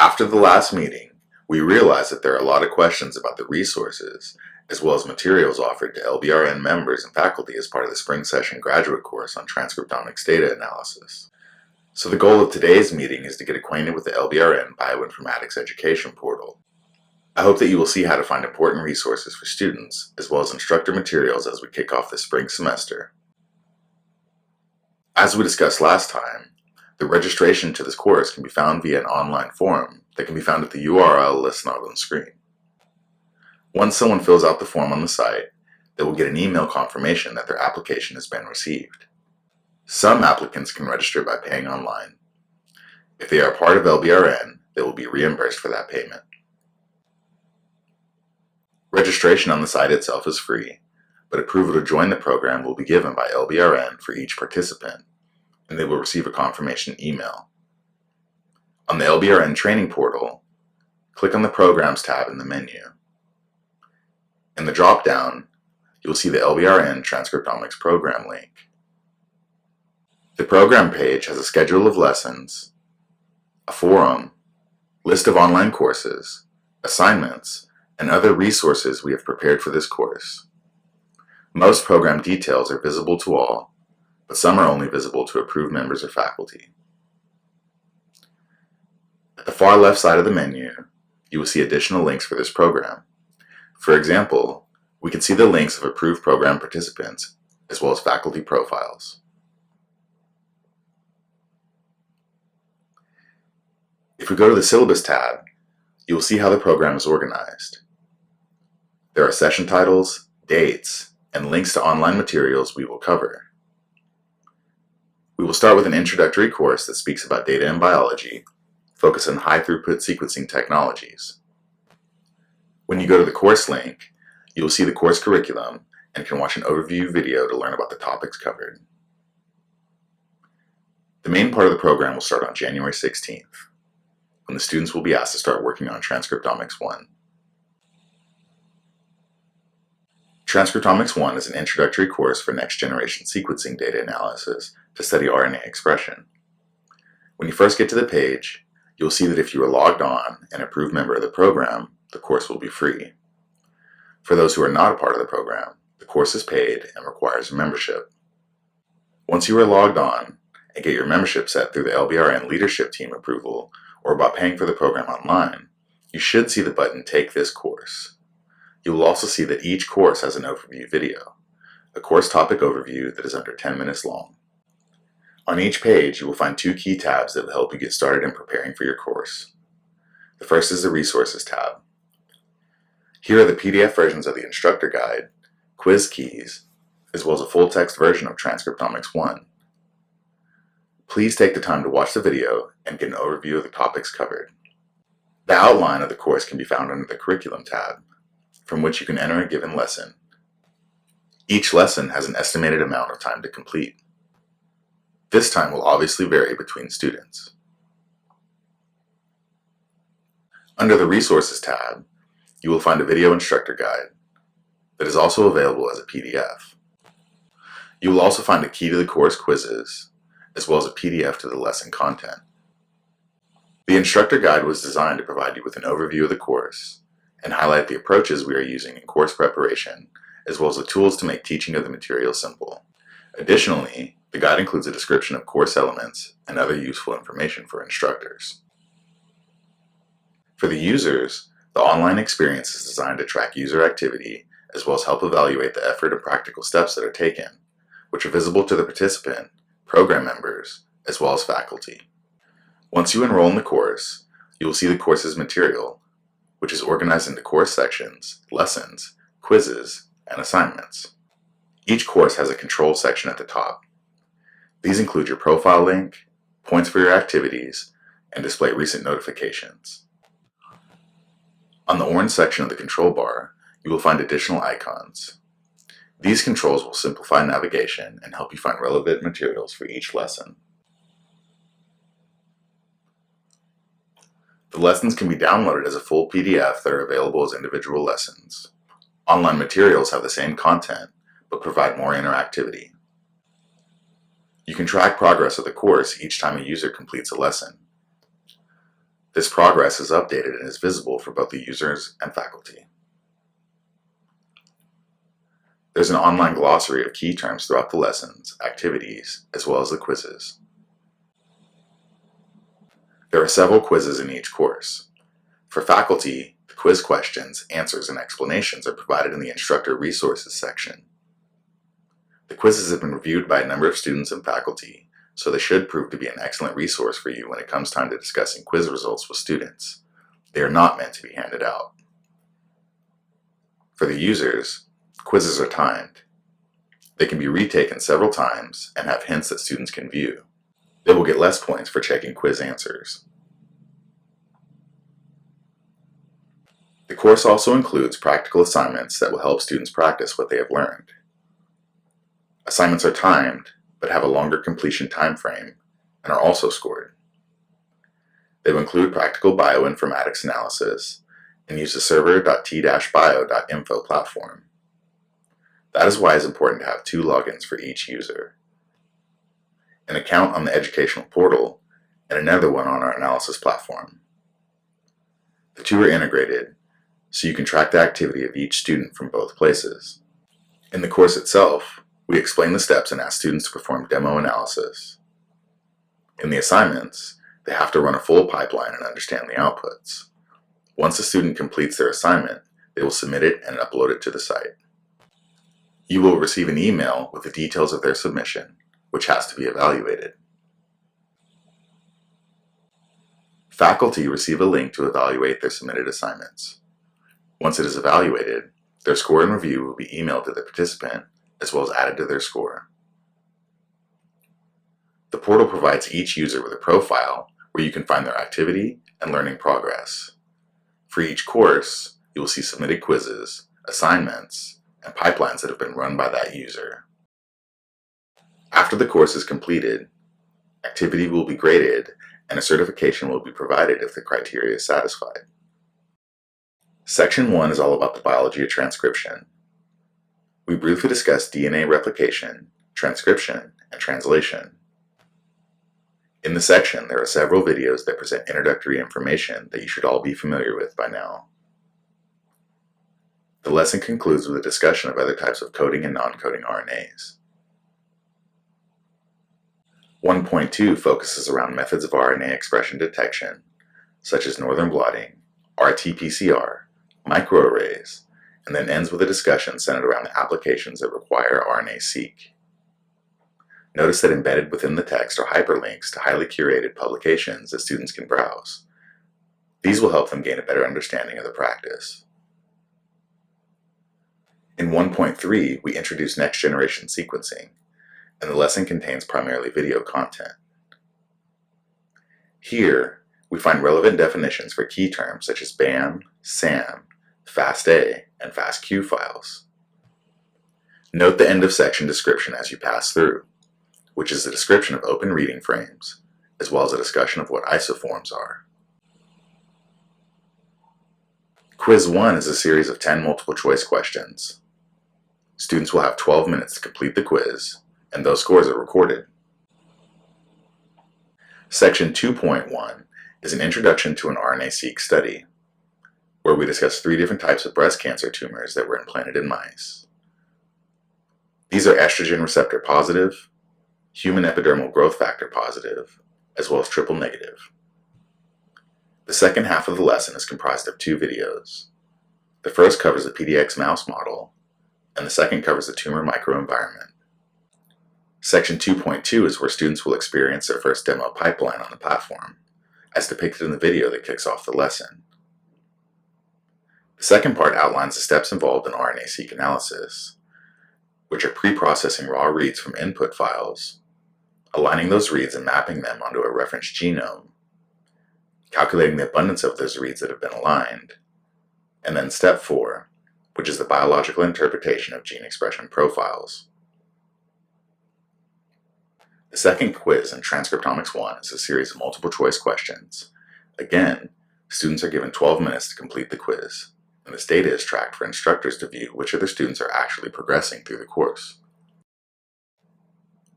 After the last meeting, we realized that there are a lot of questions about the resources as well as materials offered to LBRN members and faculty as part of the spring session graduate course on transcriptomics data analysis. So the goal of today's meeting is to get acquainted with the LBRN Bioinformatics Education Portal. I hope that you will see how to find important resources for students as well as instructor materials as we kick off the spring semester. As we discussed last time, the registration to this course can be found via an online form that can be found at the URL listed on the screen. Once someone fills out the form on the site, they will get an email confirmation that their application has been received. Some applicants can register by paying online. If they are part of LBRN, they will be reimbursed for that payment. Registration on the site itself is free, but approval to join the program will be given by LBRN for each participant, and they will receive a confirmation email. On the LBRN training portal, click on the Programs tab in the menu. In the drop-down, you will see the LBRN Transcriptomics program link. The program page has a schedule of lessons, a forum, list of online courses, assignments, and other resources we have prepared for this course. Most program details are visible to all, but some are only visible to approved members or faculty. At the far left side of the menu, you will see additional links for this program. For example, we can see the links of approved program participants, as well as faculty profiles. If we go to the Syllabus tab, you will see how the program is organized. There are session titles, dates, and links to online materials we will cover. We will start with an introductory course that speaks about data and biology, focus on high-throughput sequencing technologies. When you go to the course link, you will see the course curriculum and can watch an overview video to learn about the topics covered. The main part of the program will start on January 16th, when the students will be asked to start working on Transcriptomics 1. Transcriptomics 1 is an introductory course for next-generation sequencing data analysis to study RNA expression. When you first get to the page, you'll see that if you are logged on and approved member of the program, the course will be free. For those who are not a part of the program, the course is paid and requires a membership. Once you are logged on and get your membership set through the LBRN leadership team approval or by paying for the program online, you should see the button Take This Course. You will also see that each course has an overview video, a course topic overview that is under 10 minutes long. On each page, you will find two key tabs that will help you get started in preparing for your course. The first is the Resources tab. Here are the PDF versions of the instructor guide, quiz keys, as well as a full-text version of Transcriptomics 1. Please take the time to watch the video and get an overview of the topics covered. The outline of the course can be found under the Curriculum tab, from which you can enter a given lesson. Each lesson has an estimated amount of time to complete. This time will obviously vary between students. Under the Resources tab, you will find a video instructor guide that is also available as a PDF. You will also find a key to the course quizzes, as well as a PDF to the lesson content. The instructor guide was designed to provide you with an overview of the course and highlight the approaches we are using in course preparation, as well as the tools to make teaching of the material simple. Additionally, the guide includes a description of course elements and other useful information for instructors. For the users, the online experience is designed to track user activity as well as help evaluate the effort and practical steps that are taken, which are visible to the participant, program members, as well as faculty. Once you enroll in the course, you will see the course's material, which is organized into course sections, lessons, quizzes, and assignments. Each course has a control section at the top. These include your profile link, points for your activities, and display recent notifications. On the orange section of the control bar, you will find additional icons. These controls will simplify navigation and help you find relevant materials for each lesson. The lessons can be downloaded as a full PDF that are available as individual lessons. Online materials have the same content, but provide more interactivity. You can track progress of the course each time a user completes a lesson. This progress is updated and is visible for both the users and faculty. There's an online glossary of key terms throughout the lessons, activities, as well as the quizzes. There are several quizzes in each course. For faculty, the quiz questions, answers, and explanations are provided in the Instructor Resources section. The quizzes have been reviewed by a number of students and faculty, so they should prove to be an excellent resource for you when it comes time to discussing quiz results with students. They are not meant to be handed out. For the users, quizzes are timed. They can be retaken several times and have hints that students can view. They will get less points for checking quiz answers. The course also includes practical assignments that will help students practice what they have learned. Assignments are timed, but have a longer completion time frame and are also scored. They will include practical bioinformatics analysis and use the server.t-bio.info platform. That is why it's important to have 2 logins for each user: an account on the educational portal and another one on our analysis platform. The 2 are integrated, so you can track the activity of each student from both places. In the course itself, we explain the steps and ask students to perform demo analysis. In the assignments, they have to run a full pipeline and understand the outputs. Once a student completes their assignment, they will submit it and upload it to the site. You will receive an email with the details of their submission, which has to be evaluated. Faculty receive a link to evaluate their submitted assignments. Once it is evaluated, their score and review will be emailed to the participant, as well as added to their score. The portal provides each user with a profile where you can find their activity and learning progress. For each course, you will see submitted quizzes, assignments, and pipelines that have been run by that user. After the course is completed, activity will be graded and a certification will be provided if the criteria is satisfied. Section 1 is all about the biology of transcription. We briefly discussed DNA replication, transcription, and translation. In the section, there are several videos that present introductory information that you should all be familiar with by now. The lesson concludes with a discussion of other types of coding and non-coding RNAs. 1.2 focuses around methods of RNA expression detection, such as northern blotting, RT-PCR, microarrays, and then ends with a discussion centered around the applications that require RNA-seq. Notice that embedded within the text are hyperlinks to highly curated publications that students can browse. These will help them gain a better understanding of the practice. In 1.3, we introduce next-generation sequencing, and the lesson contains primarily video content. Here, we find relevant definitions for key terms such as BAM, SAM, FASTA, and FASTQ files. Note the end of section description as you pass through, which is a description of open reading frames, as well as a discussion of what isoforms are. Quiz 1 is a series of 10 multiple-choice questions. Students will have 12 minutes to complete the quiz, and those scores are recorded. Section 2.1 is an introduction to an RNA-seq study, where we discuss 3 different types of breast cancer tumors that were implanted in mice. These are estrogen receptor positive, human epidermal growth factor positive, as well as triple negative. The second half of the lesson is comprised of 2 videos. The first covers the PDX mouse model, and the second covers the tumor microenvironment. Section 2.2 is where students will experience their first demo pipeline on the platform, as depicted in the video that kicks off the lesson. The second part outlines the steps involved in RNA-seq analysis, which are pre-processing raw reads from input files, aligning those reads and mapping them onto a reference genome, calculating the abundance of those reads that have been aligned, and then step 4, which is the biological interpretation of gene expression profiles. The second quiz in Transcriptomics 1 is a series of multiple-choice questions. Again, students are given 12 minutes to complete the quiz, and this data is tracked for instructors to view which of their students are actually progressing through the course.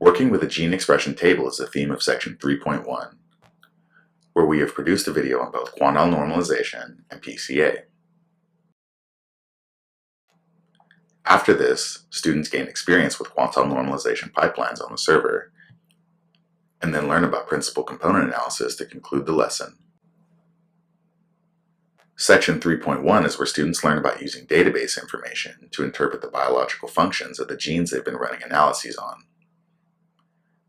Working with a gene expression table is the theme of Section 3.1. where we have produced a video on both quantile normalization and PCA. After this, students gain experience with quantile normalization pipelines on the server, and then learn about principal component analysis to conclude the lesson. Section 3.1 is where students learn about using database information to interpret the biological functions of the genes they've been running analyses on.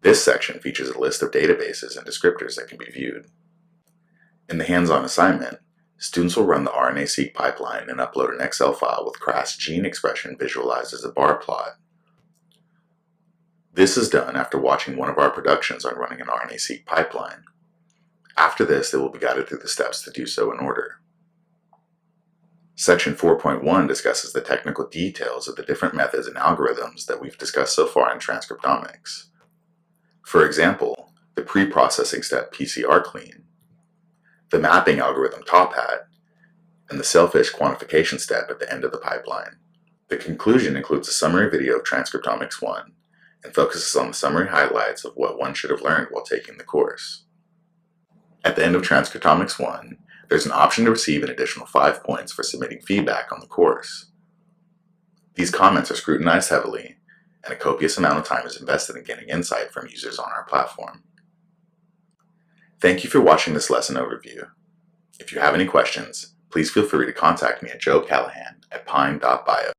This section features a list of databases and descriptors that can be viewed. In the hands-on assignment, students will run the RNA-seq pipeline and upload an Excel file with crass gene expression visualized as a bar plot. This is done after watching one of our productions on running an RNA-seq pipeline. After this, they will be guided through the steps to do so in order. Section 4.1 discusses the technical details of the different methods and algorithms that we've discussed so far in transcriptomics. For example, the pre-processing step PCR clean, the mapping algorithm top hat, and the selfish quantification step at the end of the pipeline. The conclusion includes a summary video of Transcriptomics 1 and focuses on the summary highlights of what one should have learned while taking the course. At the end of Transcriptomics 1, there's an option to receive an additional 5 points for submitting feedback on the course. These comments are scrutinized heavily, and a copious amount of time is invested in getting insight from users on our platform. Thank you for watching this lesson overview. If you have any questions, please feel free to contact me at joecallahan@pine.bio.